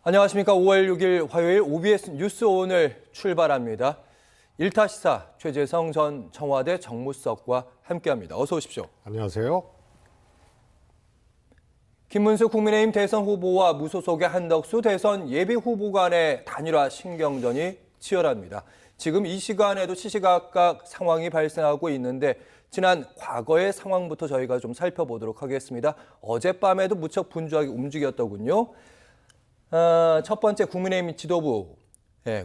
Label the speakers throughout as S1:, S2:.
S1: 안녕하십니까. 5월 6일 화요일 OBS 뉴스 오늘 출발합니다. 1타 시사 최재성 전 청와대 정무수석과 함께합니다. 어서 오십시오.
S2: 안녕하세요.
S1: 김문수 국민의힘 대선 후보와 무소속의 한덕수 대선 예비 후보 간의 단일화 신경전이 치열합니다. 지금 이 시간에도 시시각각 상황이 발생하고 있는데 지난 과거의 상황부터 저희가 좀 살펴보도록 하겠습니다. 어젯밤에도 무척 분주하게 움직였더군요. 첫 번째 국민의힘 지도부,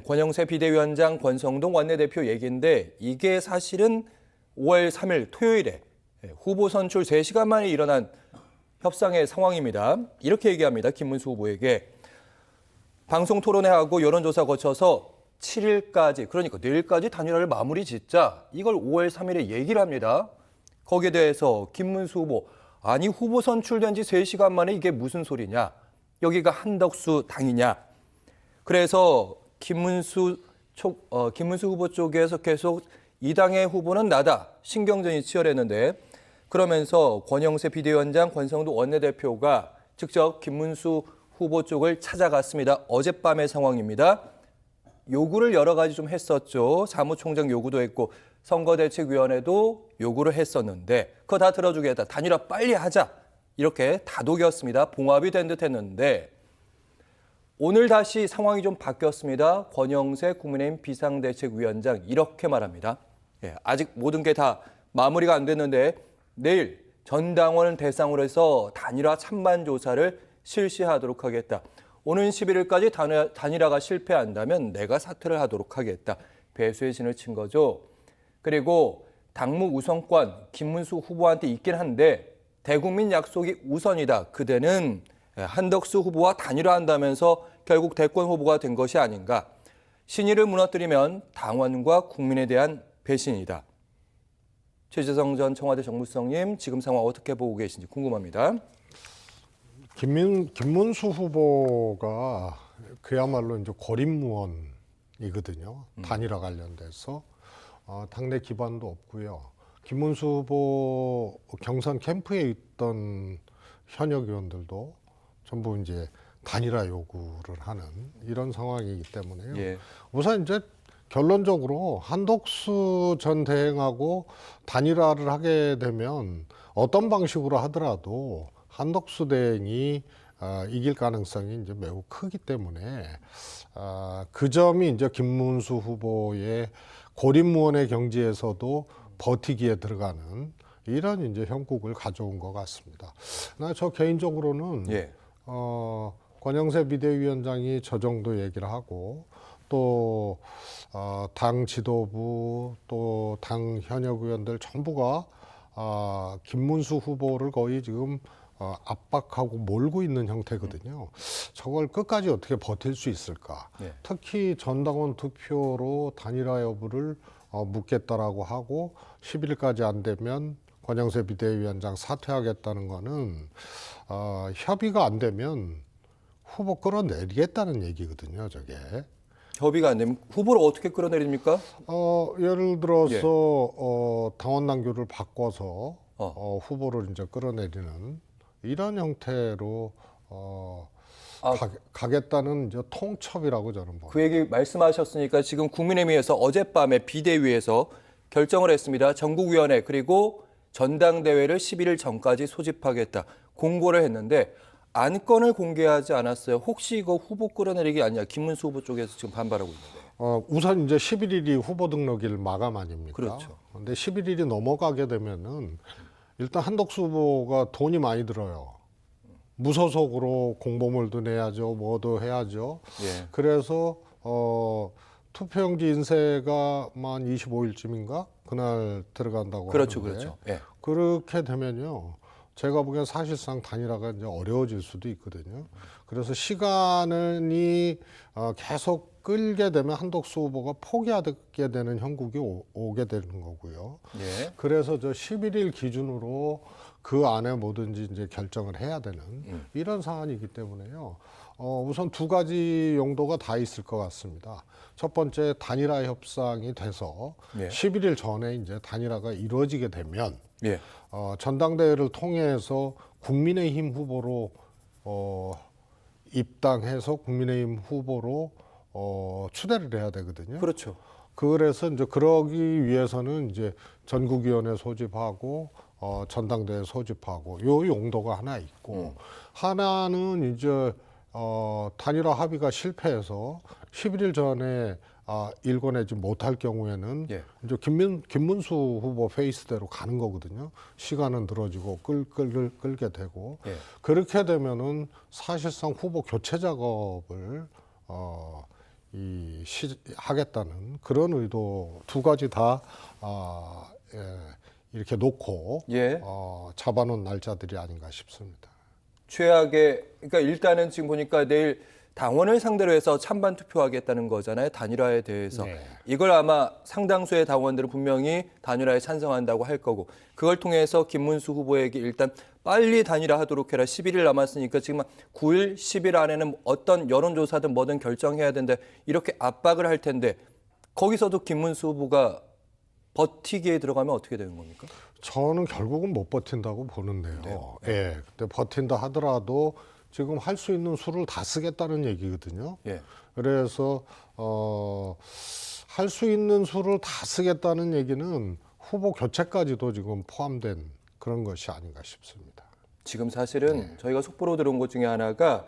S1: 권영세 비대위원장, 권성동 원내대표 얘기인데 이게 사실은 5월 3일 토요일에 후보 선출 3시간 만에 일어난 협상의 상황입니다. 이렇게 얘기합니다. 김문수 후보에게. 방송 토론회하고 여론조사 거쳐서 7일까지, 그러니까 내일까지 단일화를 마무리 짓자. 이걸 5월 3일에 얘기를 합니다. 거기에 대해서 김문수 후보, 아니 후보 선출된 지 3시간 만에 이게 무슨 소리냐. 여기가 한덕수 당이냐. 그래서 김문수 후보 쪽에서 계속 이 당의 후보는 나다. 신경전이 치열했는데 그러면서 권영세 비대위원장, 권성동 원내대표가 직접 김문수 후보 쪽을 찾아갔습니다. 어젯밤의 상황입니다. 요구를 여러 가지 좀 했었죠. 사무총장 요구도 했고 선거대책위원회도 요구를 했었는데 그거 다 들어주겠다. 단일화 빨리 하자. 이렇게 다독였습니다. 봉합이 된 듯 했는데 오늘 다시 상황이 좀 바뀌었습니다. 권영세 국민의힘 비상대책위원장 이렇게 말합니다. 아직 모든 게 다 마무리가 안 됐는데 내일 전당원 대상으로 해서 단일화 찬반 조사를 실시하도록 하겠다. 오는 11일까지 단일화가 실패한다면 내가 사퇴를 하도록 하겠다. 배수의 진을 친 거죠. 그리고 당무 우선권 김문수 후보한테 있긴 한데 대국민 약속이 우선이다. 그대는 한덕수 후보와 단일화한다면서 결국 대권 후보가 된 것이 아닌가. 신의를 무너뜨리면 당원과 국민에 대한 배신이다. 최재성 전 청와대 정무수석님, 지금 상황 어떻게 보고 계신지 궁금합니다.
S2: 김문수 후보가 그야말로 이제 고립무원이거든요. 단일화 관련돼서 당내 기반도 없고요. 김문수 후보 경선 캠프에 있던 현역 의원들도 전부 이제 단일화 요구를 하는 이런 상황이기 때문에요.
S1: 예.
S2: 우선 이제 결론적으로 한덕수 전 대행하고 단일화를 하게 되면 어떤 방식으로 하더라도 한덕수 대행이 이길 가능성이 이제 매우 크기 때문에 그 점이 이제 김문수 후보의 고립무원의 경지에서도 버티기에 들어가는 이런 이제 형국을 가져온 것 같습니다. 저 개인적으로는 권영세 비대위원장이 저 정도 얘기를 하고 또 당 지도부 또 당 현역 의원들 전부가 김문수 후보를 거의 지금 압박하고 몰고 있는 형태거든요. 저걸 끝까지 어떻게 버틸 수 있을까? 특히 전당원 투표로 단일화 여부를 묻겠다라고 하고 10일까지 안 되면 권영세 비대위원장 사퇴하겠다는 거는 협의가 안 되면 후보 끌어내리겠다는 얘기거든요, 저게.
S1: 협의가 안 되면 후보를 어떻게 끌어내립니까?
S2: 예를 들어서 당원 당규를 바꿔서 후보를 이제 끌어내리는 이런 형태로 가겠다는 이제 통첩이라고 저는 봅니다.
S1: 그 얘기 말씀하셨으니까 지금 국민의힘에서 어젯밤에 비대위에서 결정을 했습니다. 전국위원회 그리고 전당대회를 11일 전까지 소집하겠다. 공고를 했는데 안건을 공개하지 않았어요. 혹시 이거 후보 끌어내리기 아니냐. 김문수 후보 쪽에서 지금 반발하고 있는데.
S2: 우선 이제 11일이 후보 등록일 마감 아닙니까?
S1: 그렇죠.
S2: 근데 11일이 넘어가게 되면은 일단 한덕수 후보가 돈이 많이 들어요. 무소속으로 공보물도 내야죠. 뭐도 해야죠. 그래서 투표용지 인쇄가 만 25일쯤인가? 그날 들어간다고
S1: 그렇죠.
S2: 하는데
S1: 그렇죠.
S2: 그렇게 되면요. 제가 보기엔 사실상 단일화가 이제 어려워질 수도 있거든요. 그래서 시간이 계속 끌게 되면 한덕수 후보가 포기하게 되는 형국이 오게 되는 거고요. 그래서 저 11일 기준으로 그 안에 뭐든지 이제 결정을 해야 되는 이런 사안이기 때문에요. 우선 두 가지 용도가 다 있을 것 같습니다. 첫 번째 단일화 협상이 돼서 11일 전에 이제 단일화가 이루어지게 되면 전당대회를 통해서 국민의힘 후보로 입당해서 국민의힘 후보로 추대를 해야 되거든요.
S1: 그렇죠.
S2: 그래서 이제 그러기 위해서는 이제 전국위원회 소집하고 전당대회 소집하고 요 용도가 하나 있고 하나는 이제 단일화 합의가 실패해서 11일 전에 일궈내지 못할 경우에는
S1: 예.
S2: 이제 김문수 후보 페이스대로 가는 거거든요. 시간은 늘어지고 끌게 되고
S1: 예.
S2: 그렇게 되면은 사실상 후보 교체 작업을 하겠다는 그런 의도 두 가지 다 이렇게 놓고
S1: 예.
S2: 잡아놓은 날짜들이 아닌가 싶습니다.
S1: 최악의 그러니까 일단은 지금 보니까 내일 당원을 상대로 해서 찬반 투표하겠다는 거잖아요. 단일화에 대해서.
S2: 네.
S1: 이걸 아마 상당수의 당원들은 분명히 단일화에 찬성한다고 할 거고 그걸 통해서 김문수 후보에게 일단 빨리 단일화하도록 해라. 11일 남았으니까 지금 9일, 10일 안에는 어떤 여론조사든 뭐든 결정해야 된다. 이렇게 압박을 할 텐데 거기서도 김문수 후보가 버티기에 들어가면 어떻게 되는 겁니까?
S2: 저는 결국은 못 버틴다고 보는데요. 예, 근데 버틴다 하더라도 지금 할 수 있는 수를 다 쓰겠다는 얘기거든요.
S1: 예.
S2: 그래서 할 수 있는 수를 다 쓰겠다는 얘기는 후보 교체까지도 지금 포함된 그런 것이 아닌가 싶습니다.
S1: 지금 사실은 저희가 속보로 들어온 것 중에 하나가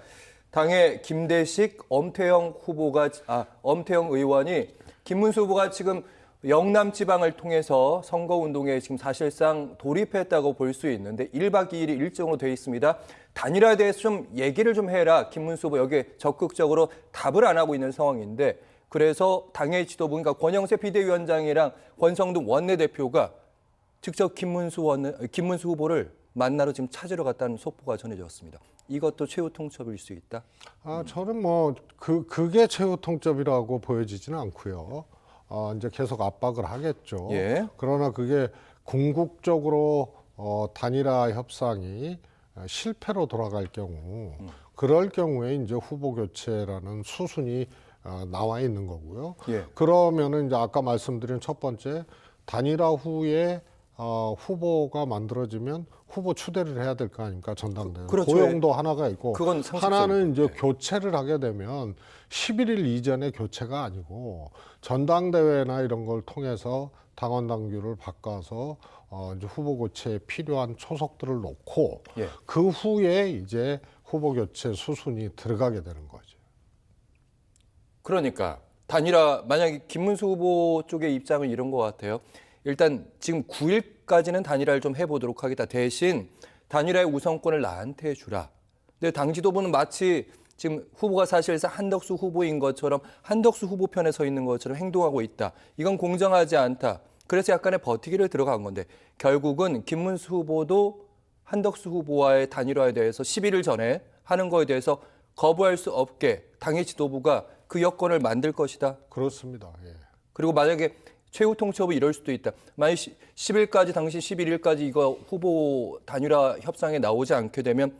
S1: 당의 김대식, 엄태영 의원이 김문수 후보가 지금 영남 지방을 통해서 선거운동에 지금 사실상 돌입했다고 볼 수 있는데 1박 2일이 일정으로 돼 있습니다. 단일화에 대해서 좀 얘기를 좀 해라. 김문수 후보 여기에 적극적으로 답을 안 하고 있는 상황인데 그래서 당의 지도부, 그러니까 권영세 비대위원장이랑 권성동 원내대표가 직접 김문수 후보를 만나러 지금 찾으러 갔다는 속보가 전해졌습니다. 이것도 최후 통첩일 수 있다?
S2: 저는 뭐 그게 최후 통첩이라고 보여지지는 않고요. 이제 계속 압박을 하겠죠.
S1: 예.
S2: 그러나 그게 궁극적으로 단일화 협상이 실패로 돌아갈 경우, 그럴 경우에 이제 후보 교체라는 수순이 나와 있는 거고요.
S1: 예.
S2: 그러면은 이제 아까 말씀드린 첫 번째 단일화 후에 후보가 만들어지면 후보 추대를 해야 될 거 아닙니까? 전당대회.
S1: 그렇죠.
S2: 고용도 하나가 있고
S1: 그건 상식적이고.
S2: 하나는 이제 교체를 하게 되면 11일 이전의 교체가 아니고 전당대회나 이런 걸 통해서 당원 당규를 바꿔서 이제 후보 교체에 필요한 초석들을 놓고
S1: 예.
S2: 그 후에 이제 후보 교체 수순이 들어가게 되는 거죠.
S1: 그러니까 단일화 만약에 김문수 후보 쪽의 입장은 이런 것 같아요. 일단 지금 9일까지는 단일화를 좀 해보도록 하겠다. 대신 단일화의 우선권을 나한테 주라. 근데 당 지도부는 마치 지금 후보가 사실상 한덕수 후보인 것처럼 한덕수 후보 편에 서 있는 것처럼 행동하고 있다. 이건 공정하지 않다. 그래서 약간의 버티기를 들어간 건데 결국은 김문수 후보도 한덕수 후보와의 단일화에 대해서 11일 전에 하는 거에 대해서 거부할 수 없게 당의 지도부가 그 여건을 만들 것이다.
S2: 그렇습니다. 예.
S1: 그리고 만약에 최후 통첩이 이럴 수도 있다. 만약 10일까지 당시 11일까지 이거 후보 단일화 협상에 나오지 않게 되면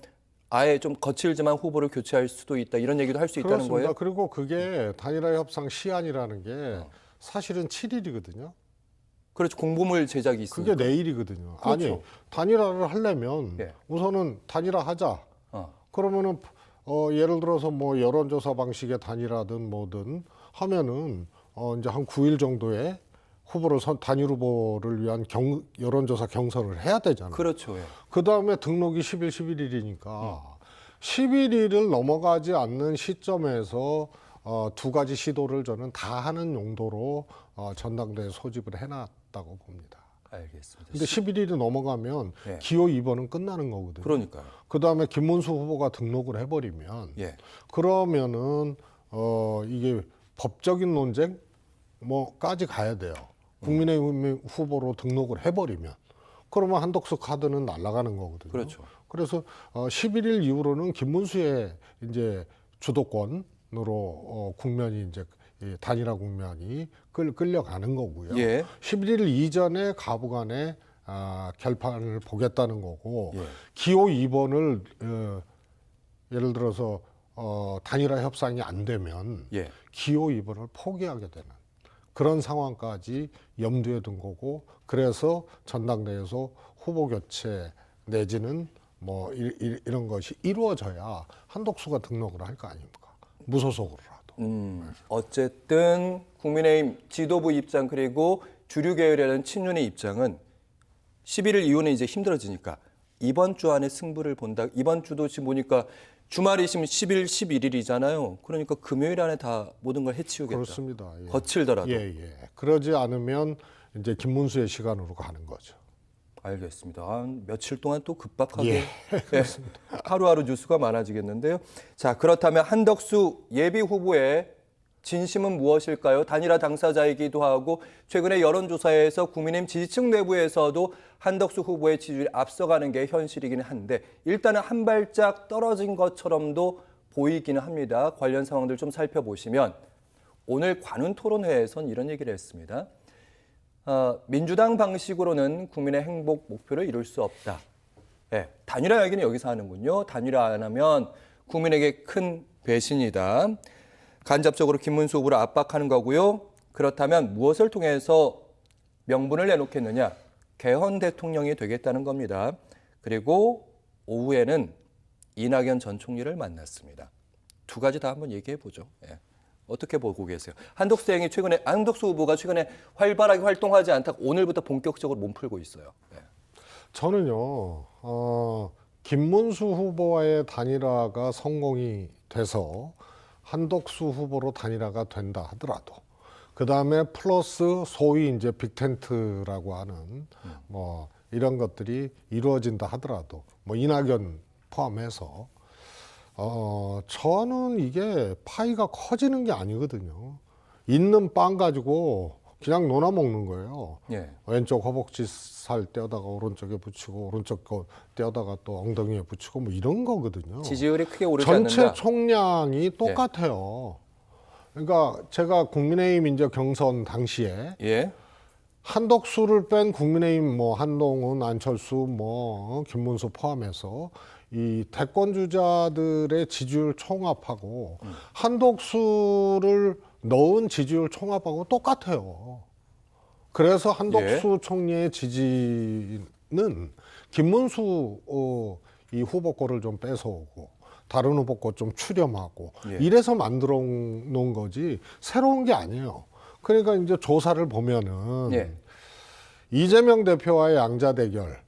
S1: 아예 좀 거칠지만 후보를 교체할 수도 있다. 이런 얘기도 할 수 있다는
S2: 그렇습니다.
S1: 거예요?
S2: 그리고 그게 단일화 협상 시한이라는 게 사실은 7일이거든요.
S1: 그렇죠. 공보물 제작이 있으니까.
S2: 그게 내일이거든요.
S1: 그렇죠.
S2: 아니 단일화를 하려면
S1: 예.
S2: 우선은 단일화하자. 그러면은 예를 들어서 뭐 여론조사 방식의 단일화든 뭐든 하면은 이제 한 9일 정도에 후보를 단일 후보를 위한 여론조사 경선을 해야 되잖아요.
S1: 그렇죠. 예.
S2: 그 다음에 등록이 10일, 11일이니까 11일을 넘어가지 않는 시점에서 두 가지 시도를 저는 다 하는 용도로 전당대회 소집을 해놨다고 봅니다.
S1: 알겠습니다.
S2: 근데 11일이 넘어가면
S1: 예.
S2: 기호 2번은 끝나는 거거든요.
S1: 그러니까요.
S2: 그 다음에 김문수 후보가 등록을 해버리면
S1: 예.
S2: 그러면은 이게 법적인 논쟁 뭐까지 가야 돼요. 국민의힘 후보로 등록을 해버리면 그러면 한덕수 카드는 날아가는 거거든요.
S1: 그렇죠.
S2: 그래서 11일 이후로는 김문수의 이제 주도권으로 국면이 이제 이 단일화 국면이 끌려가는 거고요.
S1: 예.
S2: 11일 이전에 가부간의 결판을 보겠다는 거고
S1: 예.
S2: 기호 2번을 예를 들어서 단일화 협상이 안 되면
S1: 예.
S2: 기호 2번을 포기하게 되는 그런 상황까지 염두에 둔 거고 그래서 전당대회에서 후보 교체 내지는 뭐 이런 것이 이루어져야 한독수가 등록을 할 거 아닙니까? 무소속으로라도.
S1: 어쨌든 국민의힘 지도부 입장 그리고 주류 계열이라는 친윤의 입장은 11일 이후는 이제 힘들어지니까 이번 주 안에 승부를 본다. 이번 주도 지금 보니까 주말이시면 10일, 11일이잖아요. 그러니까 금요일 안에 다 모든 걸 해치우겠다.
S2: 그렇습니다. 예.
S1: 거칠더라도.
S2: 예. 그러지 않으면 이제 김문수의 시간으로 가는 거죠.
S1: 알겠습니다. 한 며칠 동안 또 급박하게
S2: 예,
S1: 예, 하루하루 뉴스가 많아지겠는데요. 자, 그렇다면 한덕수 예비 후보의 진심은 무엇일까요? 단일화 당사자이기도 하고 최근에 여론조사에서 국민의힘 지지층 내부에서도 한덕수 후보의 지지율이 앞서가는 게 현실이긴 한데 일단은 한 발짝 떨어진 것처럼도 보이기는 합니다. 관련 상황들 좀 살펴보시면 오늘 관훈 토론회에선 이런 얘기를 했습니다. 민주당 방식으로는 국민의 행복 목표를 이룰 수 없다. 예, 단일화 이야기는 여기서 하는군요. 단일화 안 하면 국민에게 큰 배신이다. 간접적으로 김문수 후보를 압박하는 거고요. 그렇다면 무엇을 통해서 명분을 내놓겠느냐? 개헌 대통령이 되겠다는 겁니다. 그리고 오후에는 이낙연 전 총리를 만났습니다. 두 가지 다 한번 얘기해 보죠. 예. 어떻게 보고 계세요? 한덕수 후보가 최근에 활발하게 활동하지 않다가 오늘부터 본격적으로 몸풀고 있어요. 예.
S2: 저는요, 김문수 후보와의 단일화가 성공이 돼서 한덕수 후보로 단일화가 된다 하더라도, 그 다음에 플러스 소위 이제 빅텐트라고 하는 뭐 이런 것들이 이루어진다 하더라도, 뭐 이낙연 포함해서, 저는 이게 파이가 커지는 게 아니거든요. 있는 빵 가지고 그냥 논아 먹는 거예요.
S1: 예.
S2: 왼쪽 허벅지 살 떼어다가 오른쪽에 붙이고 오른쪽 거 떼어다가 또 엉덩이에 붙이고 뭐 이런 거거든요.
S1: 지지율이 크게 오르지
S2: 전체
S1: 않는다.
S2: 총량이 똑같아요. 그러니까 제가 국민의힘 이제 경선 당시에
S1: 예.
S2: 한덕수를 뺀 국민의힘 뭐 한동훈, 안철수, 뭐 김문수 포함해서 이 대권 주자들의 지지율 총합하고 한덕수를 넣은 지지율 총합하고 똑같아요. 그래서 한덕수 총리의 지지는 김문수 이 후보 거를 좀 뺏어오고 다른 후보 거 좀 추렴하고
S1: 예.
S2: 이래서 만들어 놓은 거지 새로운 게 아니에요. 그러니까 이제 조사를 보면은
S1: 예.
S2: 이재명 대표와의 양자 대결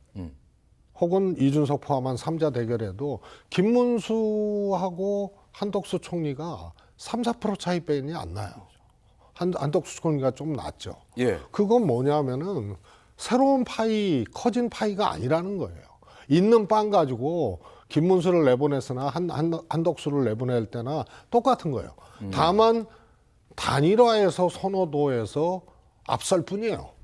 S2: 혹은 이준석 포함한 3자 대결에도 김문수하고 한덕수 총리가 3, 4% 차이 빼니 안 나요. 한덕수 총리가 좀 낮죠.
S1: 예.
S2: 그건 뭐냐면은 새로운 파이, 커진 파이가 아니라는 거예요. 있는 빵 가지고 김문수를 내보냈으나 한덕수를 내보낼 때나 똑같은 거예요. 다만 단일화에서 선호도에서 앞설 뿐이에요.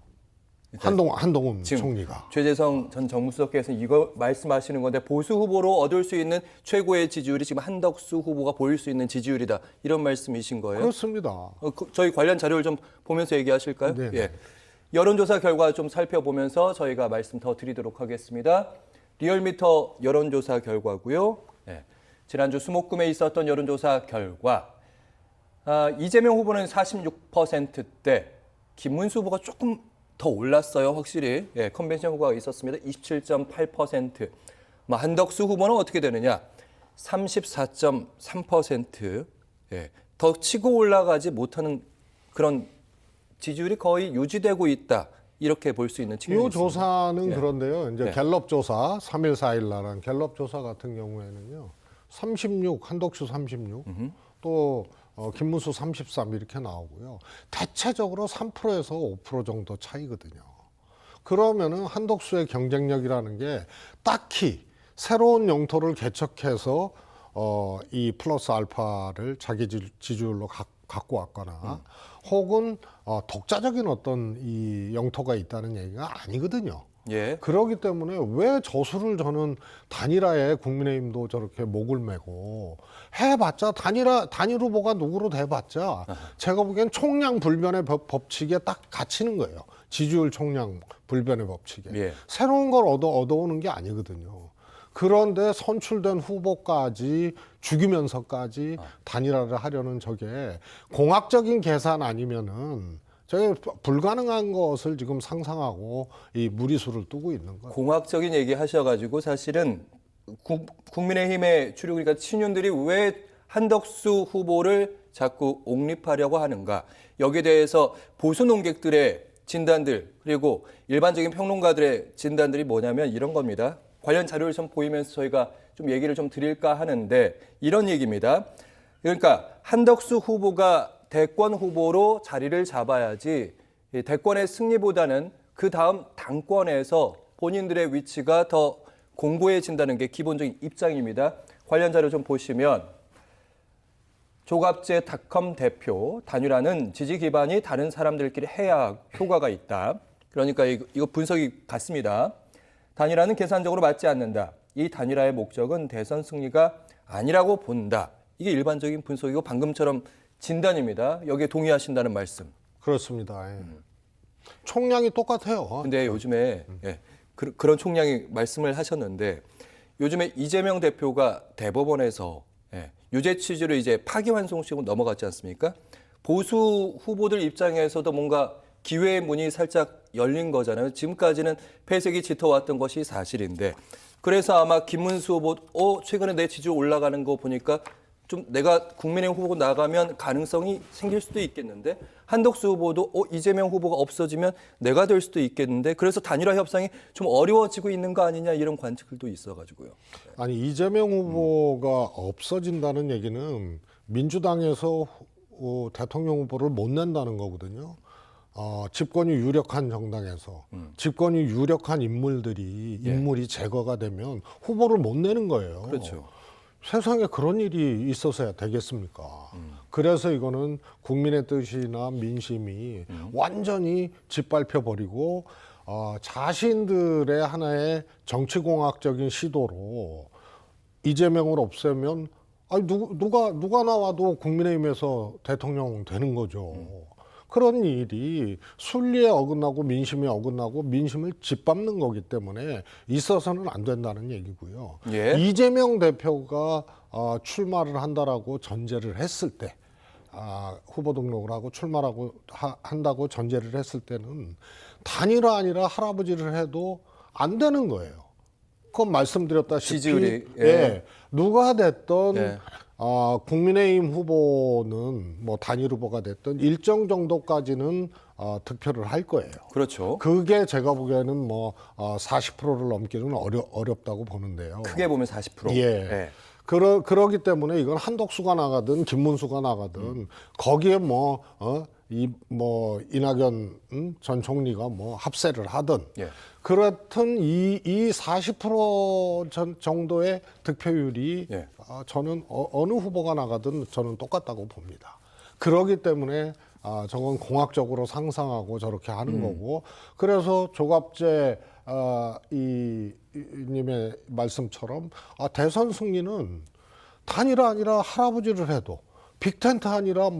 S2: 한동훈
S1: 지금
S2: 총리가.
S1: 최재성 전 정무수석께서 이거 말씀하시는 건데 보수 후보로 얻을 수 있는 최고의 지지율이 지금 한덕수 후보가 보일 수 있는 지지율이다. 이런 말씀이신 거예요?
S2: 그렇습니다.
S1: 저희 관련 자료를 좀 보면서 얘기하실까요?
S2: 네.
S1: 예. 여론조사 결과 좀 살펴보면서 저희가 말씀 더 드리도록 하겠습니다. 리얼미터 여론조사 결과고요. 예. 지난주 수목금에 있었던 여론조사 결과 이재명 후보는 46%대, 김문수 후보가 조금 더 올랐어요, 확실히. 예, 컨벤션 후보가 있었습니다. 27.8%. 한덕수 후보는 어떻게 되느냐? 34.3%. 예, 더 치고 올라가지 못하는 그런 지지율이 거의 유지되고 있다. 이렇게 볼 수 있는 측면이
S2: 이
S1: 있습니다.
S2: 조사는
S1: 예.
S2: 그런데요. 이제
S1: 네.
S2: 갤럽 조사, 3일, 4일 날한 갤럽 조사 같은 경우에는요. 36, 한덕수 36, 또 김문수 33 이렇게 나오고요. 대체적으로 3%에서 5% 정도 차이거든요. 그러면은 한덕수의 경쟁력이라는 게 딱히 새로운 영토를 개척해서 이 플러스 알파를 자기 지지율로 갖고 왔거나 혹은 독자적인 어떤 이 영토가 있다는 얘기가 아니거든요.
S1: 예.
S2: 그러기 때문에 왜 저수를 저는 단일화에 국민의힘도 저렇게 목을 메고 해봤자 단일 후보가 누구로 돼봤자 제가 보기엔 총량 불변의 법칙에 딱 갇히는 거예요. 지지율 총량 불변의 법칙에.
S1: 예.
S2: 새로운 걸 얻어오는 게 아니거든요. 그런데 선출된 후보까지 죽이면서까지 단일화를 하려는 저게 공학적인 계산 아니면은 저게 불가능한 것을 지금 상상하고 이 무리수를 두고 있는 거예요.
S1: 공학적인 얘기 하셔가지고 사실은 국민의힘의 주류 그러니까 친윤들이 왜 한덕수 후보를 자꾸 옹립하려고 하는가? 여기에 대해서 보수 논객들의 진단들 그리고 일반적인 평론가들의 진단들이 뭐냐면 이런 겁니다. 관련 자료를 좀 보이면서 저희가 좀 얘기를 좀 드릴까 하는데 이런 얘기입니다. 그러니까 한덕수 후보가 대권 후보로 자리를 잡아야지 대권의 승리보다는 그 다음 당권에서 본인들의 위치가 더 공고해진다는 게 기본적인 입장입니다. 관련 자료 좀 보시면 조갑재 닷컴 대표 단일화는 지지 기반이 다른 사람들끼리 해야 효과가 있다. 그러니까 이거 분석이 같습니다. 단일화는 계산적으로 맞지 않는다. 이 단일화의 목적은 대선 승리가 아니라고 본다. 이게 일반적인 분석이고 방금처럼 진단입니다. 여기에 동의하신다는 말씀.
S2: 그렇습니다. 예. 총량이 똑같아요.
S1: 근데 요즘에 그런 총량이 말씀을 하셨는데 요즘에 이재명 대표가 대법원에서 유죄 취지로 이제 파기환송식으로 넘어갔지 않습니까? 보수 후보들 입장에서도 뭔가 기회의 문이 살짝 열린 거잖아요. 지금까지는 폐색이 짙어왔던 것이 사실인데 그래서 아마 김문수 후보 최근에 내 지지율 올라가는 거 보니까 좀 내가 국민의힘 후보 나가면 가능성이 생길 수도 있겠는데 한덕수 후보도 이재명 후보가 없어지면 내가 될 수도 있겠는데 그래서 단일화 협상이 좀 어려워지고 있는 거 아니냐 이런 관측들도 있어가지고요.
S2: 아니 이재명 후보가 없어진다는 얘기는 민주당에서 대통령 후보를 못 낸다는 거거든요. 집권이 유력한 정당에서 집권이 유력한 인물이 제거가 되면 후보를 못 내는 거예요.
S1: 그렇죠.
S2: 세상에 그런 일이 있어서야 되겠습니까? 그래서 이거는 국민의 뜻이나 민심이 완전히 짓밟혀버리고 자신들의 하나의 정치공학적인 시도로 이재명을 없애면 아니 누가 나와도 국민의힘에서 대통령 되는 거죠. 그런 일이 순리에 어긋나고 민심에 어긋나고 민심을 짓밟는 거기 때문에 있어서는 안 된다는 얘기고요.
S1: 예.
S2: 이재명 대표가 출마를 한다라고 전제를 했을 때 후보 등록을 하고 출마라고 한다고 전제를 했을 때는 단일화 아니라 할아버지를 해도 안 되는 거예요. 그건 말씀드렸다시피
S1: 지지율이,
S2: 누가 됐던
S1: 예.
S2: 국민의힘 후보는 뭐 단일 후보가 됐든 일정 정도까지는 득표를 할 거예요.
S1: 그렇죠.
S2: 그게 제가 보기에는 뭐 40%를 넘기는 어렵다고 보는데요.
S1: 크게 보면 40%.
S2: 예. 그러기 때문에 이건 한덕수가 나가든 김문수가 나가든 거기에 이낙연 전 총리가 뭐 합세를 하든 그렇든 이 40% 정도의 득표율이 저는 어느 후보가 나가든 저는 똑같다고 봅니다. 그러기 때문에 저건 공학적으로 상상하고 저렇게 하는 거고 그래서 조갑재 님의 말씀처럼 대선 승리는 단일화 아니라 할아버지를 해도 빅텐트 아니라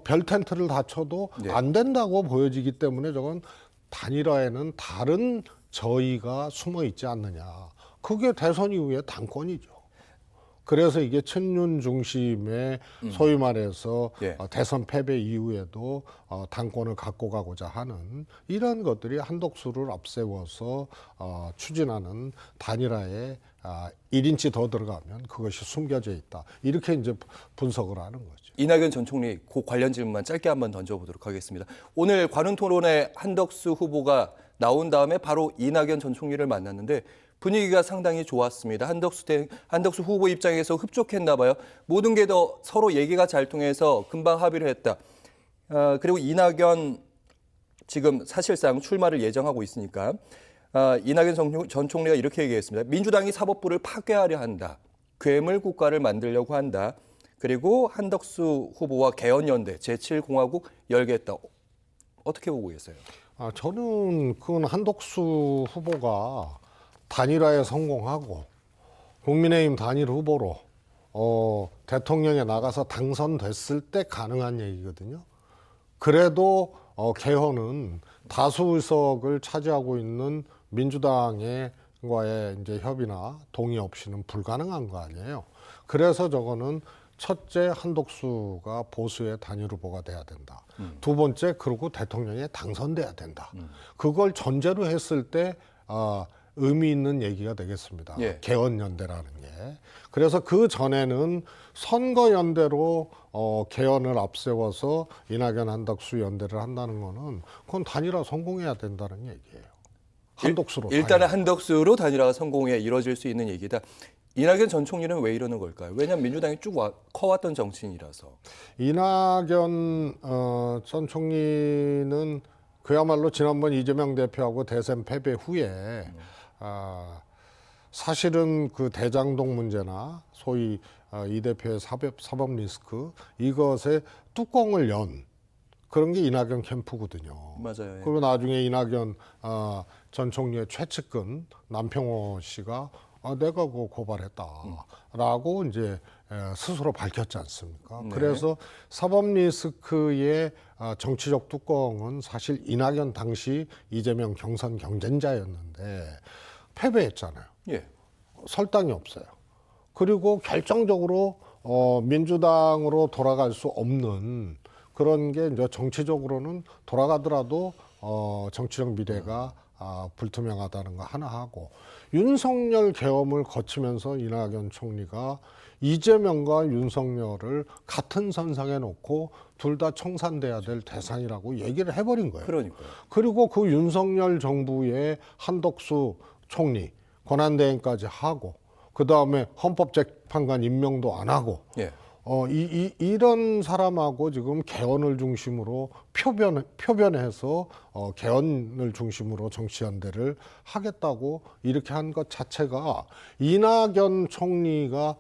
S2: 별 텐트를 다 쳐도 안 된다고 보여지기 때문에 저건 단일화에는 다른 저희가 숨어 있지 않느냐. 그게 대선 이후의 당권이죠. 그래서 이게 친윤 중심의 소위 말해서 대선 패배 이후에도 당권을 갖고 가고자 하는 이런 것들이 한덕수를 앞세워서 추진하는 단일화에 1인치 더 들어가면 그것이 숨겨져 있다. 이렇게 이제 분석을 하는 거죠.
S1: 이낙연 전 총리 그 관련 질문만 짧게 한번 던져보도록 하겠습니다. 오늘 관훈 토론에 한덕수 후보가 나온 다음에 바로 이낙연 전 총리를 만났는데 분위기가 상당히 좋았습니다. 한덕수 후보 입장에서 흡족했나 봐요. 모든 게 더 서로 얘기가 잘 통해서 금방 합의를 했다. 그리고 이낙연 지금 사실상 출마를 예정하고 있으니까 이낙연 전 총리가 이렇게 얘기했습니다. 민주당이 사법부를 파괴하려 한다. 괴물 국가를 만들려고 한다. 그리고 한덕수 후보와 개헌연대 제7공화국 열겠다. 어떻게 보고 계세요?
S2: 저는 그건 한덕수 후보가 단일화에 성공하고 국민의힘 단일 후보로 대통령에 나가서 당선됐을 때 가능한 얘기거든요. 그래도 개헌은 다수 의석을 차지하고 있는 민주당과의 이제 협의나 동의 없이는 불가능한 거 아니에요. 그래서 저거는 첫째 한덕수가 보수의 단일 후보가 돼야 된다. 두 번째 그리고 대통령에 당선돼야 된다. 그걸 전제로 했을 때 의미 있는 얘기가 되겠습니다.
S1: 예.
S2: 개헌연대라는 게. 그래서 그 전에는 선거연대로 개헌을 앞세워서 이낙연 한덕수 연대를 한다는 거는 그건 단일화 성공해야 된다는 얘기예요. 한덕수로.
S1: 일단은 한덕수로 단일화가 성공해 이뤄질 수 있는 얘기다. 이낙연 전 총리는 왜 이러는 걸까요? 왜냐하면 민주당이 쭉 커왔던 정치인이라서.
S2: 이낙연 전 총리는 그야말로 지난번 이재명 대표하고 대선 패배 후에 사실은 그 대장동 문제나 소위 이 대표의 사법 리스크 이것에 뚜껑을 연 그런 게 이낙연 캠프거든요.
S1: 맞아요. 예.
S2: 그리고 나중에 이낙연 전 총리의 최측근 남평호 씨가 내가 그거 고발했다라고 이제 스스로 밝혔지 않습니까?
S1: 네.
S2: 그래서 사법 리스크의 정치적 뚜껑은 사실 이낙연 당시 이재명 경선 경쟁자였는데 패배했잖아요.
S1: 예.
S2: 설당이 없어요. 그리고 결정적으로 민주당으로 돌아갈 수 없는 그런 게 이제 정치적으로는 돌아가더라도 정치적 미래가 불투명하다는 거 하나 하고 윤석열 계엄을 거치면서 이낙연 총리가 이재명과 윤석열을 같은 선상에 놓고 둘 다 청산돼야 될 대상이라고 얘기를 해버린 거예요.
S1: 그러니까요.
S2: 그리고 그 윤석열 정부의 한덕수 총리 권한대행까지 하고 그 다음에 헌법재판관 임명도 안 하고
S1: 예.
S2: 이런 사람하고 지금 개헌을 중심으로 표변해서 개헌을 중심으로 정치연대를 하겠다고 이렇게 한 것 자체가 이낙연 총리가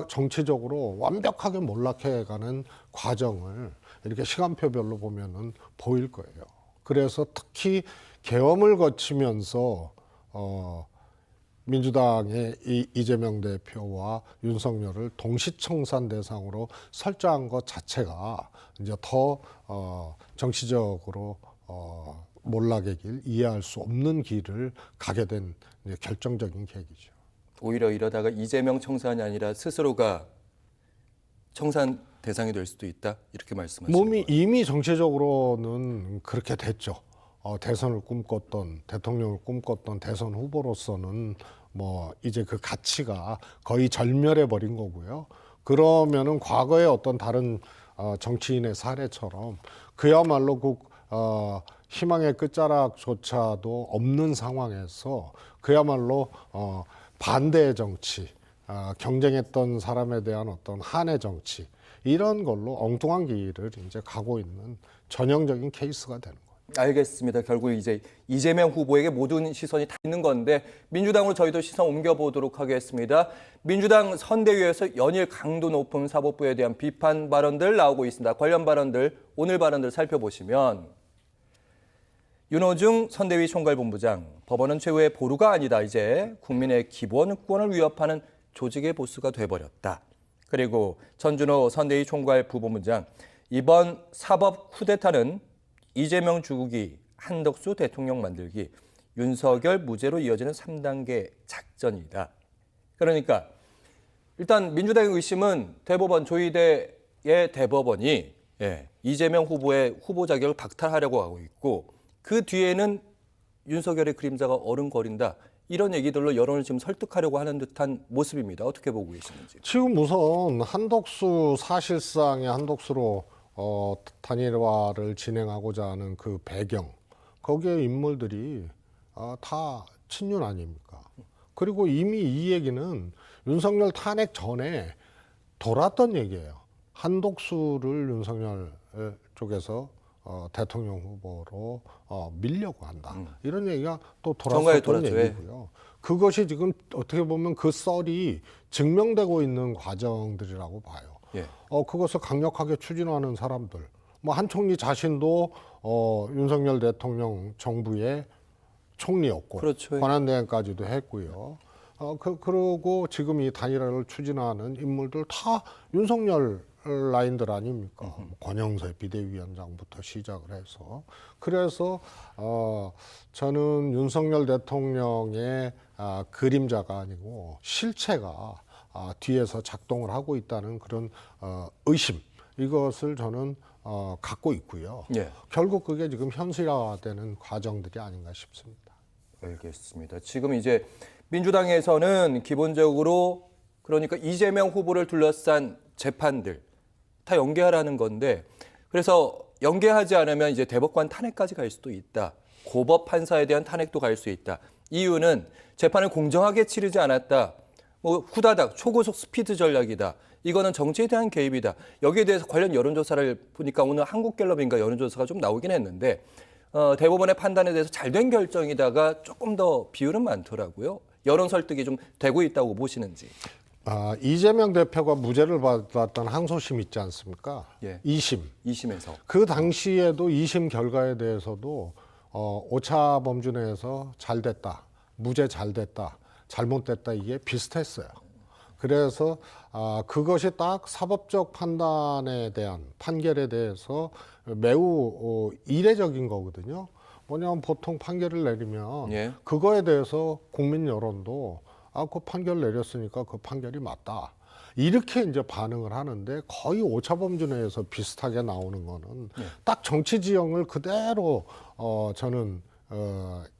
S2: 정치적으로 완벽하게 몰락해가는 과정을 이렇게 시간표별로 보면은 보일 거예요. 그래서 특히 계엄을 거치면서 민주당의 이재명 대표와 윤석열을 동시청산 대상으로 설정한 것 자체가 이제 더 정치적으로 몰락의 길, 이해할 수 없는 길을 가게 된 이제 결정적인 계기죠.
S1: 오히려 이러다가 이재명 청산이 아니라 스스로가 청산 대상이 될 수도 있다 이렇게 말씀하시는
S2: 몸이
S1: 거예요.
S2: 이미 정치적으로는 그렇게 됐죠. 대선을 꿈꿨던 대통령을 꿈꿨던 대선 후보로서는 뭐 이제 그 가치가 거의 절멸해 버린 거고요. 그러면은 과거의 어떤 다른 정치인의 사례처럼 그야말로 그 희망의 끝자락조차도 없는 상황에서 그야말로 반대의 정치, 경쟁했던 사람에 대한 어떤 한의 정치 이런 걸로 엉뚱한 길을 이제 가고 있는 전형적인 케이스가 되는 거예요.
S1: 알겠습니다. 결국 이제 이재명 후보에게 모든 시선이 다 있는 건데 민주당으로 저희도 시선 옮겨보도록 하겠습니다. 민주당 선대위에서 연일 강도 높은 사법부에 대한 비판 발언들 나오고 있습니다. 관련 발언들, 오늘 발언들 살펴보시면 윤호중 선대위 총괄본부장, 법원은 최후의 보루가 아니다. 이제 국민의 기본권을 위협하는 조직의 보스가 돼버렸다. 그리고 전준호 선대위 총괄부본부장, 이번 사법 쿠데타는 이재명 죽이기, 한덕수 대통령 만들기, 윤석열 무죄로 이어지는 3단계 작전이다. 그러니까 일단 민주당의 의심은 대법원 조희대의 대법원이 이재명 후보의 후보 자격을 박탈하려고 하고 있고 그 뒤에는 윤석열의 그림자가 어른거린다. 이런 얘기들로 여론을 지금 설득하려고 하는 듯한 모습입니다. 어떻게 보고 계시는지.
S2: 지금 우선 한덕수 사실상의 한덕수로 단일화를 진행하고자 하는 그 배경 거기에 인물들이 다 친윤 아닙니까? 그리고 이미 이 얘기는 윤석열 탄핵 전에 돌았던 얘기예요. 한덕수를 윤석열 쪽에서 대통령 후보로 밀려고 한다. 이런 얘기가 또
S1: 정가에
S2: 돌았었던
S1: 돌았죠.
S2: 얘기고요. 그것이 지금 어떻게 보면 그 썰이 증명되고 있는 과정들이라고 봐요.
S1: 예.
S2: 그것을 강력하게 추진하는 사람들. 뭐 한 총리 자신도 윤석열 대통령 정부의 총리였고
S1: 그렇죠.
S2: 권한대행까지도 했고요. 그러고 지금 이 단일화를 추진하는 인물들 다 윤석열 라인들 아닙니까? 뭐 권영세 비대위원장부터 시작을 해서 그래서 저는 윤석열 대통령의 그림자가 아니고 실체가 뒤에서 작동을 하고 있다는 그런 의심 이것을 저는 갖고 있고요.
S1: 예.
S2: 결국 그게 지금 현실화되는 과정들이 아닌가 싶습니다.
S1: 알겠습니다. 지금 이제 민주당에서는 기본적으로 그러니까 이재명 후보를 둘러싼 재판들 다 연계하라는 건데 그래서 연계하지 않으면 이제 대법관 탄핵까지 갈 수도 있다. 고법 판사에 대한 탄핵도 갈 수 있다. 이유는 재판을 공정하게 치르지 않았다. 뭐 후다닥 초고속 스피드 전략이다. 이거는 정치에 대한 개입이다. 여기에 대해서 관련 여론조사를 보니까 오늘 한국갤럽인가 여론조사가 좀 나오긴 했는데 대법원의 판단에 대해서 잘된 결정이다가 조금 더 비율은 많더라고요. 여론 설득이 좀 되고 있다고 보시는지.
S2: 이재명 대표가 무죄를 받았던 항소심 있지 않습니까?
S1: 예.
S2: 2심.
S1: 2심에서.
S2: 그 당시에도 2심 결과에 대해서도 오차 범주 내에서 잘 됐다, 무죄 잘 됐다, 잘못됐다 이게 비슷했어요. 그래서 그것이 딱 사법적 판단에 대한 판결에 대해서 매우 이례적인 거거든요. 뭐냐면 보통 판결을 내리면
S1: 예.
S2: 그거에 대해서 국민 여론도 그 판결 내렸으니까 그 판결이 맞다. 이렇게 이제 반응을 하는데 거의 오차범주 내에서 비슷하게 나오는 거는 딱 정치 지형을 그대로 저는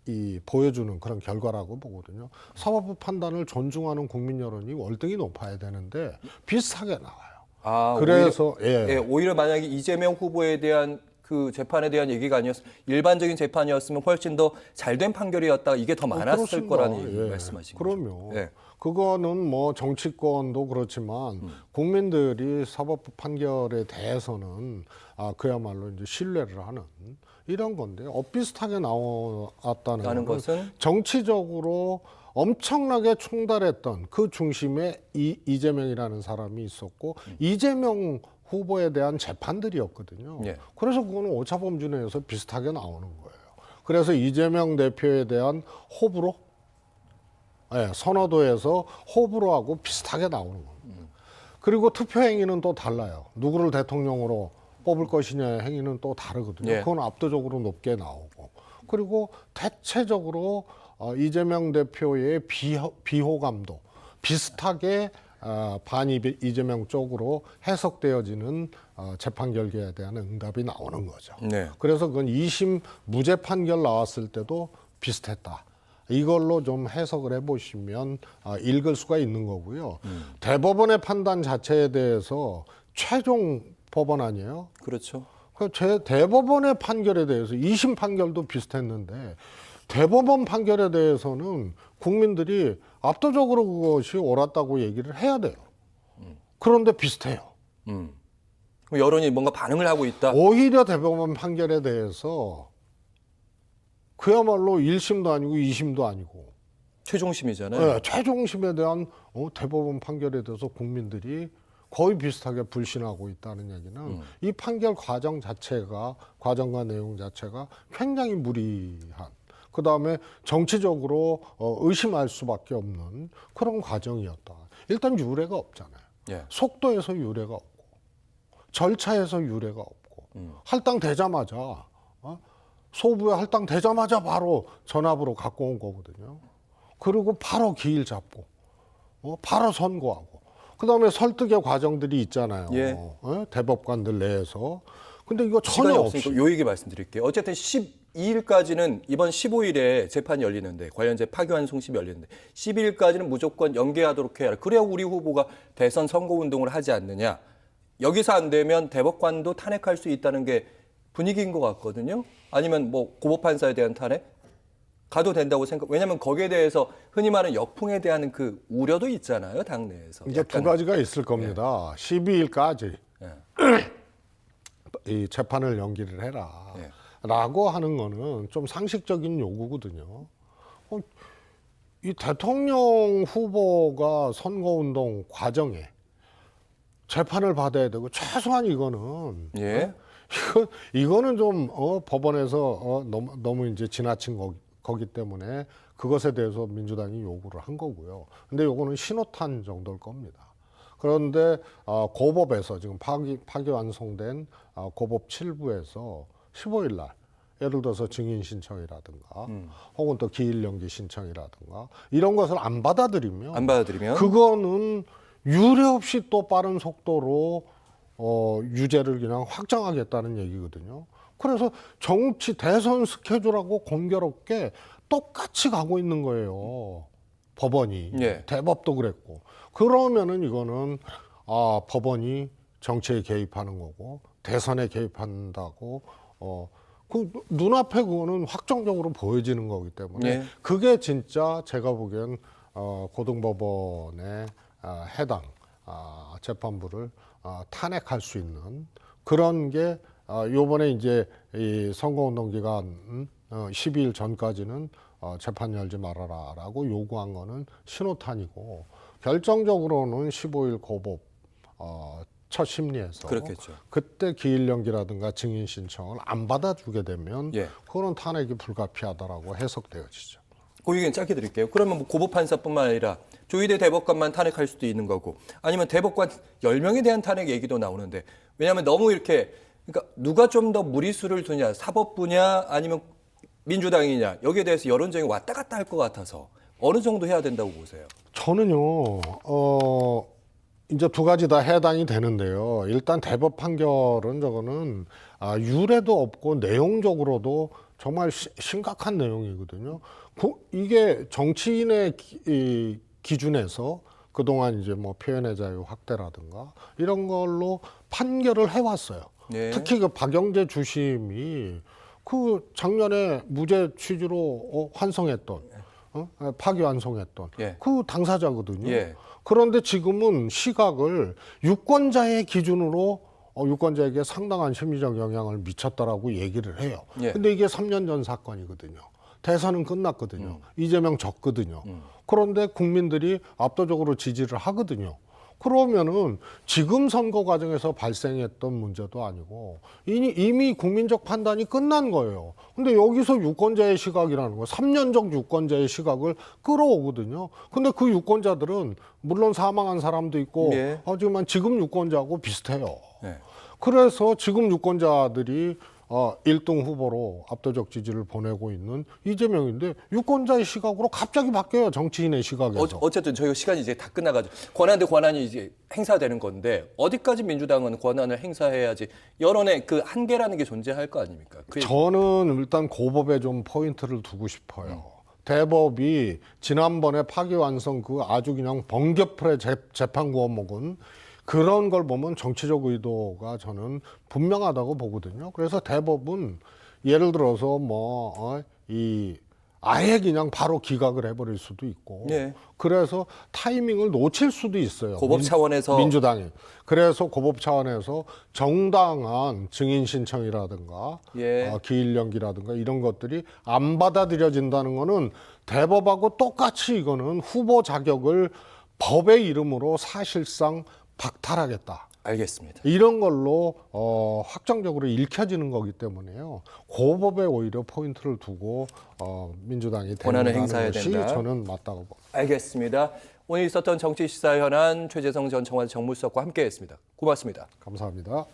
S2: 이 보여주는 그런 결과라고 보거든요. 사법부 판단을 존중하는 국민 여론이 월등히 높아야 되는데 비슷하게 나와요. 그래서
S1: 오히려 만약에 이재명 후보에 대한 그 재판에 대한 얘기가 아니었 일반적인 재판이었으면 훨씬 더 잘된 판결이었다. 이게 더 많았을
S2: 그렇습니다.
S1: 거라는 말씀하신 거죠.
S2: 그럼요.
S1: 예.
S2: 그거는 뭐 정치권도 그렇지만 국민들이 사법부 판결에 대해서는 그야말로 이제 신뢰를 하는 이런 건데 비슷하게 나왔다는
S1: 라는
S2: 것은
S1: 것은
S2: 정치적으로 엄청나게 총달했던 그 중심에 이재명이라는 사람이 있었고 이재명 후보에 대한 재판들이었거든요.
S1: 예.
S2: 그래서 그거는 오차범주 내에서 비슷하게 나오는 거예요. 그래서 이재명 대표에 대한 호불호, 선호도에서 호불호하고 비슷하게 나오는 겁니다. 그리고 투표 행위는 또 달라요. 누구를 대통령으로 뽑을 것이냐 행위는 또 다르거든요.
S1: 예.
S2: 그건 압도적으로 높게 나오고. 그리고 대체적으로 이재명 대표의 비호감도 비슷하게 이재명 쪽으로 해석되어지는 재판 결과에 대한 응답이 나오는 거죠.
S1: 네.
S2: 그래서 그건 2심 무죄 판결 나왔을 때도 비슷했다. 이걸로 좀 해석을 해보시면 읽을 수가 있는 거고요. 대법원의 판단 자체에 대해서 최종 법원 아니에요?
S1: 그렇죠.
S2: 대법원의 판결에 대해서 2심 판결도 비슷했는데 대법원 판결에 대해서는 국민들이 압도적으로 그것이 옳았다고 얘기를 해야 돼요. 그런데 비슷해요.
S1: 그럼 여론이 뭔가 반응을 하고 있다.
S2: 오히려 대법원 판결에 대해서 그야말로 1심도 아니고 2심도 아니고
S1: 최종심이잖아요.
S2: 최종심에 대한 대법원 판결에 대해서 국민들이 거의 비슷하게 불신하고 있다는 얘기는 이 판결 과정과 내용 자체가 굉장히 무리한, 그 다음에 정치적으로 의심할 수밖에 없는 그런 과정이었다. 일단 유례가 없잖아요.
S1: 예.
S2: 속도에서 유례가 없고, 절차에서 유례가 없고, 할당되자마자, 소부에 할당되자마자 바로 전압으로 갖고 온 거거든요. 그리고 바로 기일 잡고, 바로 선고하고, 그 다음에 설득의 과정들이 있잖아요.
S1: 예.
S2: 대법관들 내에서. 근데 이거
S1: 시간이
S2: 전혀
S1: 없으니까
S2: 없이.
S1: 요 얘기 말씀드릴게요. 어쨌든 12일까지는 이번 15일에 재판이 열리는데 관련제 파기환 송심이 열리는데 12일까지는 무조건 연계하도록 해야 해. 그래야 우리 후보가 대선 선거운동을 하지 않느냐. 여기서 안 되면 대법관도 탄핵할 수 있다는 게 분위기인 것 같거든요. 아니면 뭐 고법판사에 대한 탄핵? 가도 된다고 생각. 왜냐하면 거기에 대해서 흔히 말하는 역풍에 대한 그 우려도 있잖아요, 당내에서.
S2: 이제 두 가지가 있을 겁니다. 12일까지 이 재판을 연기를 해라. 라고 하는 거는 좀 상식적인 요구거든요. 이 대통령 후보가 선거운동 과정에 재판을 받아야 되고 최소한 이거는
S1: 예.
S2: 이거는 좀 법원에서 너무 이제 지나친 거기 때문에 그것에 대해서 민주당이 요구를 한 거고요. 근데 요거는 신호탄 정도일 겁니다. 그런데 고법에서 지금 파기완송된 고법 7부에서 15일 날 예를 들어서 증인 신청이라든가 혹은 또 기일 연기 신청이라든가 이런 것을 안 받아들이면 그거는 유례 없이 또 빠른 속도로 유죄를 그냥 확정하겠다는 얘기거든요. 그래서 정치 대선 스케줄하고 공교롭게 똑같이 가고 있는 거예요. 법원이.
S1: 예.
S2: 대법도 그랬고. 그러면은 이거는 법원이 정치에 개입하는 거고 대선에 개입한다고 그 눈앞에 그거는 확정적으로 보여지는 거기 때문에
S1: 예.
S2: 그게 진짜 제가 보기엔 고등법원의 해당 재판부를 탄핵할 수 있는 그런 게 요번에 이제 이 선거운동 기간 12일 전까지는 재판 열지 말아라라고 요구한 거는 신호탄이고 결정적으로는 15일 고법 첫 심리에서
S1: 그렇겠죠.
S2: 그때 기일 연기라든가 증인 신청을 안 받아주게 되면
S1: 예.
S2: 그거는 탄핵이 불가피하다라고 해석되어지죠.
S1: 그 의견 짧게 드릴게요. 그러면 뭐 고법 판사뿐만 아니라 조희대 대법관만 탄핵할 수도 있는 거고 아니면 대법관 10명에 대한 탄핵 얘기도 나오는데 왜냐하면 너무 이렇게 그러니까 누가 좀 더 무리수를 두냐 사법부냐 아니면 민주당이냐 여기에 대해서 여론정이 왔다 갔다 할 것 같아서 어느 정도 해야 된다고 보세요?
S2: 저는요, 이제 두 가지 다 해당이 되는데요. 일단 대법 판결은 저거는 유례도 없고 내용적으로도 정말 심각한 내용이거든요. 이게 정치인의 기준에서 그동안 이제 뭐 표현의 자유 확대라든가 이런 걸로 판결을 해왔어요.
S1: 네.
S2: 특히 그 박영재 주심이 그 작년에 무죄 취지로 환송했던 파기환송했던
S1: 예.
S2: 그 당사자거든요.
S1: 예.
S2: 그런데 지금은 시각을 유권자의 기준으로 유권자에게 상당한 심리적 영향을 미쳤다라고 얘기를 해요.
S1: 예.
S2: 근데 이게 3년 전 사건이거든요. 대선은 끝났거든요. 이재명 졌거든요. 그런데 국민들이 압도적으로 지지를 하거든요. 그러면은 지금 선거 과정에서 발생했던 문제도 아니고 이미 국민적 판단이 끝난 거예요. 근데 여기서 유권자의 시각이라는 거, 3년적 유권자의 시각을 끌어오거든요. 근데 그 유권자들은 물론 사망한 사람도 있고
S1: 예.
S2: 하지만 지금 유권자하고 비슷해요.
S1: 네.
S2: 그래서 지금 유권자들이 1등 후보로 압도적 지지를 보내고 있는 이재명인데 유권자의 시각으로 갑자기 바뀌어요. 정치인의 시각에서.
S1: 어쨌든 저희가 시간이 이제 다 끝나가지고 권한 대 권한이 이제 행사되는 건데 어디까지 민주당은 권한을 행사해야지 여론의 그 한계라는 게 존재할 거 아닙니까?
S2: 저는 일단 고법에 좀 포인트를 두고 싶어요. 대법이 지난번에 파기환송 그 아주 그냥 번개풀의 재판 구원목은 그런 걸 보면 정치적 의도가 저는 분명하다고 보거든요. 그래서 대법은 예를 들어서 아예 그냥 바로 기각을 해버릴 수도 있고,
S1: 예.
S2: 그래서 타이밍을 놓칠 수도 있어요.
S1: 고법 차원에서
S2: 민주당이. 그래서 고법 차원에서 정당한 증인 신청이라든가
S1: 예.
S2: 기일 연기라든가 이런 것들이 안 받아들여진다는 거는 대법하고 똑같이 이거는 후보 자격을 법의 이름으로 사실상 박탈하겠다.
S1: 알겠습니다.
S2: 이런 걸로 확정적으로 읽혀지는 거기 때문에요. 고법에 오히려 포인트를 두고 민주당이
S1: 권한을
S2: 대응하는
S1: 행사해야
S2: 것이
S1: 된다.
S2: 저는 맞다고 봅니다.
S1: 알겠습니다. 오늘 있었던 정치 시사 현안 최재성 전 청와대 정무수석과 함께했습니다. 고맙습니다.
S2: 감사합니다.